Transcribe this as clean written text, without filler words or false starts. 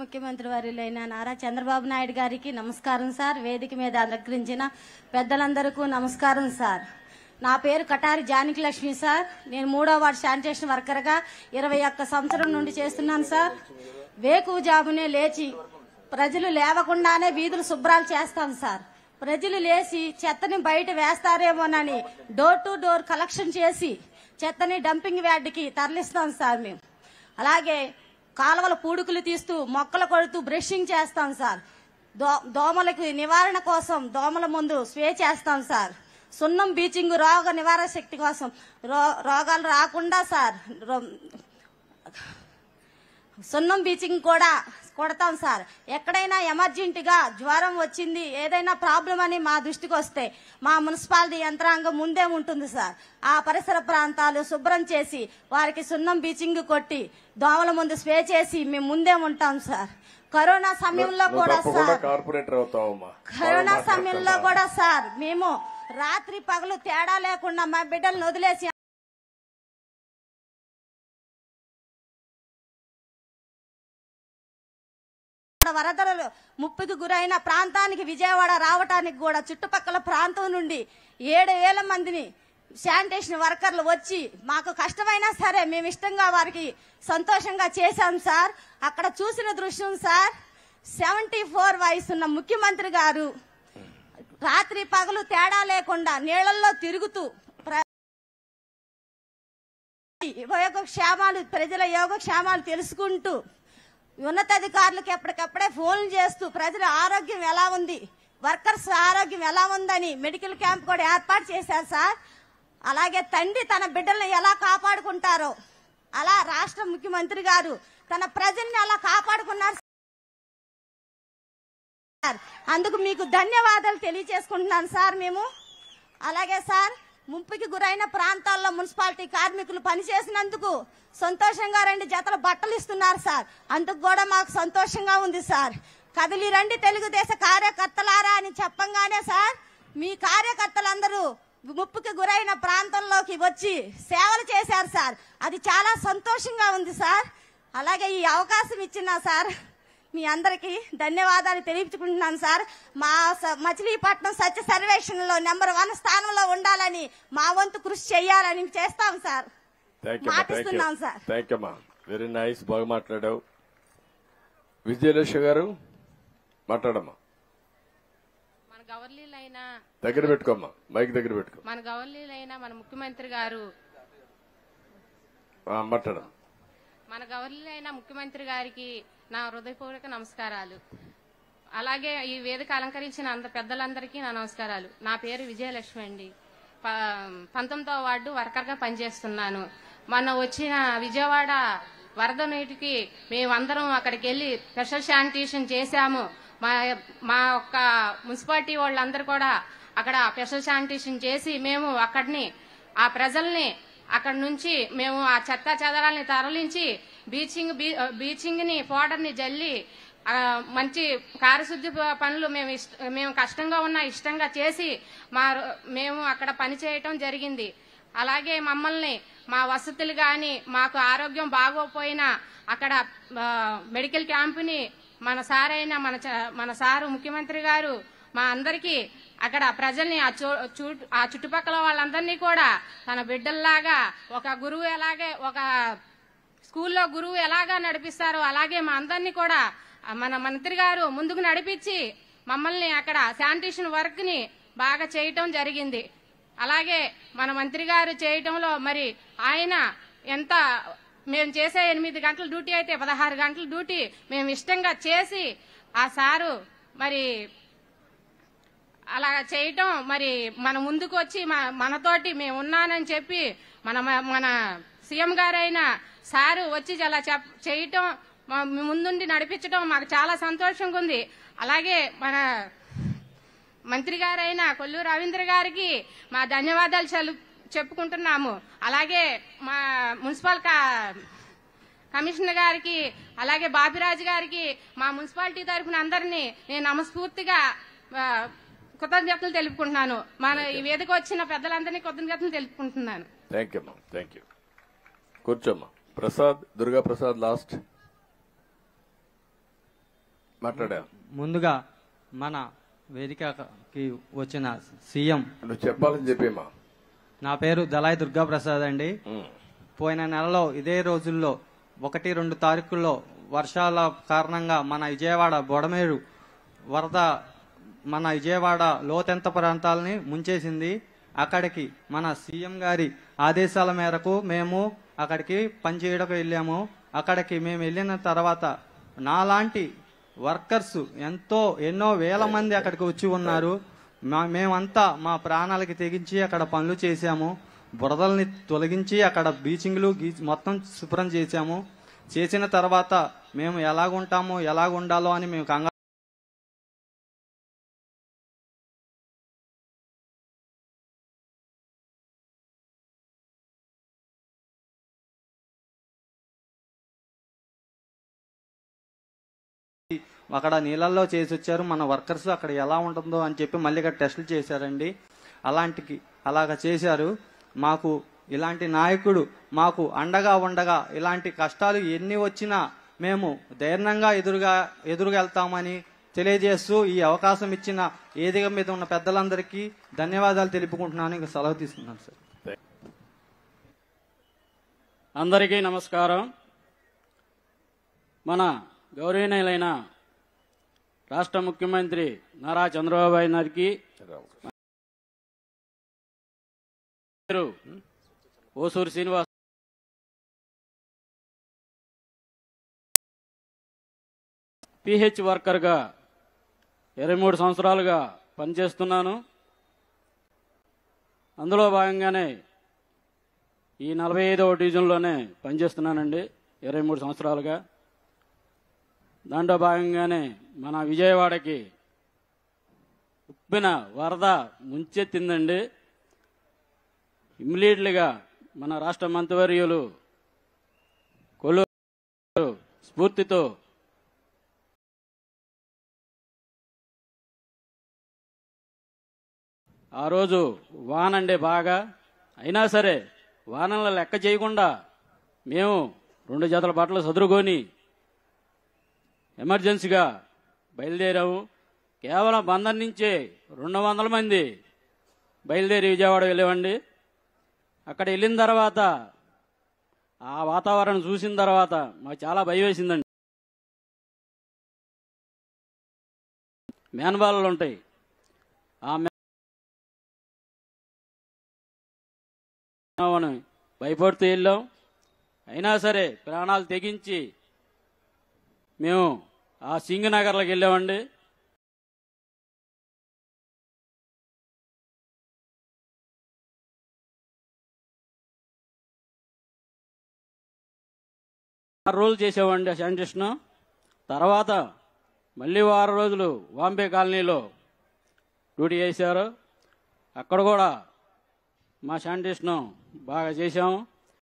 ముఖ్యమంత్రి వర్యులైన నారా చంద్రబాబు నాయుడు గారికి నమస్కారం సార్. వేదిక మీద అలంకరించిన పెద్దలందరికీ నమస్కారం సార్. నా పేరు కటారి జానకి లక్ష్మి సార్. నేను 3వ వార్డు శానిటేషన్ వర్కర్గా 21 సంవత్సరం నుండి చేస్తున్నాను సార్. వేకువజామునే లేచి ప్రజలు లేవకుండానే వీధులు శుభ్రాలు చేస్తాం సార్. ప్రజలు లేచి చెత్తని బయట వేస్తారేమోనని డోర్ టు డోర్ కలెక్షన్ చేసి చెత్తని డంపింగ్ యార్డ్కి తరలిస్తాం సార్. మేము అలాగే కాలువల పూడుకులు తీస్తూ మొక్కలు కొడుతూ బ్రషింగ్ చేస్తాం సార్. దోమలకు నివారణ కోసం దోమల ముందు స్ప్రే చేస్తాం సార్. సున్నం బీచింగ్ రోగ నివారణ శక్తి కోసం రోగాలు రాకుండా సార్ సున్నం బీచింగ్ కూడా కొడతాం సార్. ఎక్కడైనా ఎమర్జెంటీగా జ్వరం వచ్చింది, ఏదైనా ప్రాబ్లం అని మా దృష్టికి వస్తే మా మున్సిపాలిటీ యంత్రాంగం ముందే ఉంటుంది సార్. ఆ పరిసర ప్రాంతాలు శుభ్రం చేసి వారికి సున్నం బీచింగ్ కొట్టి దోమల ముందు స్ప్రే చేసి మేము ముందే ఉంటాం సార్. కరోనా సమయంలో కూడా సార్ సార్ మేము రాత్రి పగలు తేడా లేకుండా మా బిడ్డలను వదిలేసి వరదలు ముప్పుకు గురైన ప్రాంతానికి విజయవాడ రావటానికి కూడా చుట్టుపక్కల ప్రాంతం నుండి 7,000 మందిని శానిటేషన్ వర్కర్లు వచ్చి మాకు కష్టమైనా సరే మేము ఇష్టంగా వారికి సంతోషంగా చేశాం సార్. అక్కడ చూసిన దృశ్యం సార్, 74 వయసున్న ముఖ్యమంత్రి గారు రాత్రి పగలు తేడా లేకుండా నీళ్లలో తిరుగుతూ యోగక్షేమాలు ప్రజల యోగక్షేమాలు తెలుసుకుంటూ ఉన్నతాధికారులకు ఎప్పటికప్పుడే ఫోన్లు చేస్తూ ప్రజల ఆరోగ్యం ఎలా ఉంది, వర్కర్స్ ఆరోగ్యం ఎలా ఉందని మెడికల్ క్యాంప్ కూడా ఏర్పాటు చేశారు సార్. అలాగే తండ్రి తన బిడ్డల్ని ఎలా కాపాడుకుంటారో అలా రాష్ట్ర ముఖ్యమంత్రి గారు తన ప్రజల్ని అలా కాపాడుకున్నారు సార్. అందుకు మీకు ధన్యవాదాలు తెలియజేసుకుంటున్నాను సార్ మేము. అలాగే సార్, ముంపుకి గురైన ప్రాంతాల్లో మున్సిపాలిటీ కార్మికులు పనిచేసినందుకు సంతోషంగా 2 జతల బట్టలు ఇస్తున్నారు సార్. అందుకు కూడా మాకు సంతోషంగా ఉంది సార్. కదిలి రండి తెలుగుదేశ కార్యకర్తలారా అని చెప్పంగానే సార్ మీ కార్యకర్తలందరూ ముప్పుకి గురైన ప్రాంతంలోకి వచ్చి సేవలు చేశారు సార్. అది చాలా సంతోషంగా ఉంది సార్. అలాగే ఈ అవకాశం ఇచ్చిన సార్ మీ అందరికీ ధన్యవాదాలు తెలియజేసుకుంటున్నాను సార్. మా మచిలీపట్నం సత్య సర్వేక్షణలో నెంబర్ 1 స్థానంలో ఉండాలని మా వంతు కృషి చేయాలని చేస్తాం సార్. మాటిస్తున్నాం సార్. థ్యాంక్ యూ అమ్మా, వెరీ నైస్, బాగా మాట్లాడావు. విజయలక్ష్మి గారు మాట్లాడమ్మా. మన గవర్నీలైన దగ్గర పెట్టుకోమ్మా, మైక్ దగ్గర పెట్టుకో. మన గవర్నీలైన మన ముఖ్యమంత్రి గారు మాట్లాడమ్మా. మన గవర్నీలైన ముఖ్యమంత్రి గారికి నా హృదయపూర్వక నమస్కారాలు. అలాగే ఈ వేదిక అలంకరించిన పెద్దలందరికీ నా నమస్కారాలు. నా పేరు విజయలక్ష్మి అండి. 19వ వార్డు వర్కర్గా పనిచేస్తున్నాను. మొన్న వచ్చిన విజయవాడ వరద నీటికి మేమందరం అక్కడికి వెళ్లి స్పెషల్ శానిటేషన్ చేశాము. మా ఒక్క మున్సిపాలిటీ వాళ్ళందరూ కూడా అక్కడ స్పెషల్ శానిటేషన్ చేసి మేము అక్కడిని ఆ ప్రజల్ని అక్కడి నుంచి మేము ఆ చెత్త చెదరాల్ని తరలించి బీచింగ్ ని పౌడర్ ని జల్లి మంచి పారిశుద్ధ్య పనులు మేము కష్టంగా ఉన్నా ఇష్టంగా చేసి మేము అక్కడ పని చేయటం జరిగింది. అలాగే మమ్మల్ని మా వసతులు గాని మాకు ఆరోగ్యం బాగోపోయినా అక్కడ మెడికల్ క్యాంపుని మన సారు ముఖ్యమంత్రి గారు మా అందరికీ అక్కడ ప్రజల్ని ఆ చుట్టుపక్కల వాళ్ళందరినీ కూడా తన బిడ్డల్లాగా ఒక గురువు ఎలాగే ఒక స్కూల్లో గురువు ఎలాగా నడిపిస్తారో అలాగే మా అందరినీ కూడా మన మంత్రి గారు ముందుకు నడిపించి మమ్మల్ని అక్కడ శానిటేషన్ వర్క్ ని బాగా చేయటం జరిగింది. అలాగే మన మంత్రి గారు చేయటంలో మరి ఆయన ఎంత మేము చేసే 8 గంటల డ్యూటీ అయితే 16 గంటల డ్యూటీ మేము ఇష్టంగా చేసి ఆ సారు మరి అలా చేయటం మరి మన ముందుకు వచ్చి మనతోటి మేము ఉన్నానని చెప్పి మన సీఎం గారైన సారు వచ్చి అలా చేయటం ముందుండి నడిపించడం మాకు చాలా సంతోషంగా ఉంది. అలాగే మన మంత్రి గారైన కొల్లు రవీంద్ర గారికి మా ధన్యవాదాలు చెప్పుకుంటున్నాము. అలాగే మా మున్సిపల్ కమిషనర్ గారికి అలాగే బాపిరాజు గారికి మా మున్సిపాలిటీ తరఫున అందరినీ నేను మనస్ఫూర్తిగా కృతజ్ఞతలు తెలుపుకుంటున్నాను. మన ఈ వేదిక వచ్చిన పెద్దలందరినీ కృతజ్ఞతలు తెలుపుకుంటున్నాను. Thank you. కూర్చోమ్మా. ప్రసాద్, దుర్గా ప్రసాద్ లాస్ట్. మాట్లాడా. ముందుగా మన వేదికకి వచ్చిన సీఎం, నువ్వు చెప్పాలని చెప్పేమా. నా పేరు దళాయి దుర్గాప్రసాద్ అండి. పోయిన నెలలో ఇదే రోజుల్లో 1-2 తారీఖుల్లో వర్షాల కారణంగా మన విజయవాడ బొడమేరు వరద మన విజయవాడ లోతెంత ప్రాంతాలని ముంచేసింది. అక్కడికి మన సీఎం గారి ఆదేశాల మేరకు మేము అక్కడికి పనిచేయడానికి వెళ్ళాము. అక్కడికి మేము వెళ్ళిన తర్వాత నాలాంటి వర్కర్స్ ఎన్నో వేల మంది అక్కడికి వచ్చి ఉన్నారు. మేమంతా మా ప్రాణాలకి తెగించి అక్కడ పనులు చేశాము. బురదల్ని తొలగించి అక్కడ బీచింగ్లు మొత్తం శుభ్రం చేశాము. చేసిన తర్వాత మేము ఎలాగుంటామో ఎలాగుండాలో అని మేము కంగారు అక్కడ నీళ్ళల్లో చేసి వచ్చారు. మన వర్కర్స్ అక్కడ ఎలా ఉంటుందో అని చెప్పి మళ్ళీ ఇక్కడ టెస్టులు చేశారండి. అలాగా చేశారు. మాకు ఇలాంటి నాయకుడు మాకు అండగా ఉండగా ఇలాంటి కష్టాలు ఎన్ని వచ్చినా మేము ధైర్యంగా ఎదురుగెళ్తామని తెలియజేస్తూ ఈ అవకాశం ఇచ్చిన వేదిక మీద ఉన్న పెద్దలందరికీ ధన్యవాదాలు తెలుపుకుంటున్నాను. ఇంకా సెలవు తీసుకున్నాను సార్. అందరికీ నమస్కారం. మన గౌరవనీయులైన రాష్ట్ర ముఖ్యమంత్రి నారా చంద్రబాబు నాయుడికి ఓసూరు శ్రీనివాస్ పిహెచ్ వర్కర్గా 23 సంవత్సరాలుగా పనిచేస్తున్నాను. అందులో భాగంగానే ఈ 45వ డివిజన్లోనే పనిచేస్తున్నానండి 23 సంవత్సరాలుగా. దాంట్లో భాగంగానే మన విజయవాడకి ఉప్పిన వరద ముంచెత్తిందండి. ఇమ్మీడియట్లీగా మన రాష్ట్ర మంత్రివర్యులు కొల్లు స్ఫూర్తితో ఆ రోజు వానండే బాగా అయినా సరే వానల లెక్క చేయకుండా మేము 2 జతల బట్టలు సదురుకొని ఎమర్జెన్సీగా బయలుదేరాము. కేవలం బందర్ నుంచే 200 మంది బయలుదేరి విజయవాడ వెళ్ళామండి. అక్కడ వెళ్ళిన తర్వాత ఆ వాతావరణం చూసిన తర్వాత మాకు చాలా భయం వేసిందండి. మ్యాన్వాళ్ళు ఉంటాయి. ఆ భయపడుతూ వెళ్ళాం. అయినా సరే ప్రాణాలు తెగించి మేము ఆ సింగనగర్లోకి వెళ్ళామండి. రోజులు చేసామండి శానిటేషన్. తర్వాత మళ్ళీ 6 రోజులు వాంబే కాలనీలో డ్యూటీ చేశారు. అక్కడ కూడా మా శానిటేషన్ బాగా చేశాము.